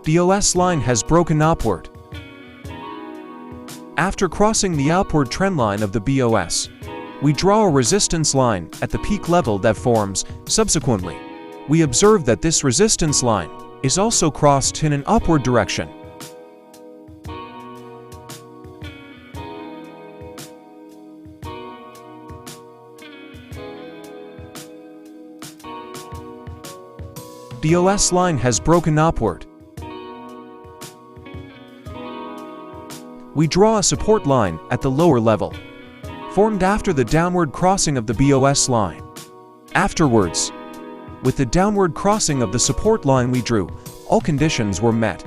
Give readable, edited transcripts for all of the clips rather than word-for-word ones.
The OS line has broken upward. After crossing the upward trend line of the BOS, we draw a resistance line at the peak level that forms. Subsequently, we observe that this resistance line is also crossed in an upward direction. The OS line has broken upward. We draw a support line at the lower level, formed after the downward crossing of the BOS line. Afterwards, with the downward crossing of the support line we drew, all conditions were met.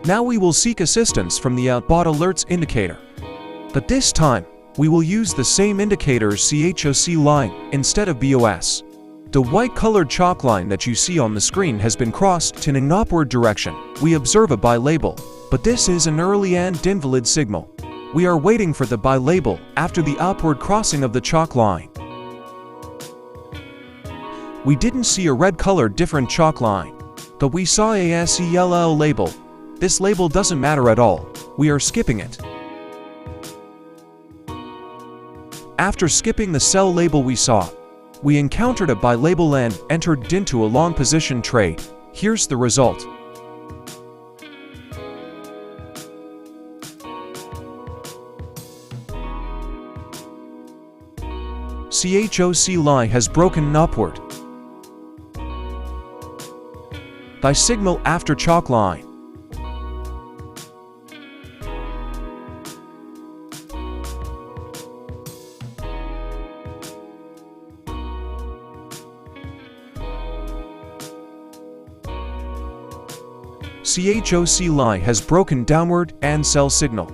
Now we will seek assistance from the output alerts indicator. But this time, we will use the same indicator's CHOC line instead of BOS. The white-colored chalk line that you see on the screen has been crossed in an upward direction. We observe a buy label, but this is an early and invalid signal. We are waiting for the buy label after the upward crossing of the chalk line. We didn't see a red-colored different chalk line, but we saw a SELL label. This label doesn't matter at all. We are skipping it. After skipping the sell label we encountered a buy label and entered into a long position trade. Here's the result. CHOC line has broken upward. Buy signal after chalk line. CHOC line has broken downward and sell signal.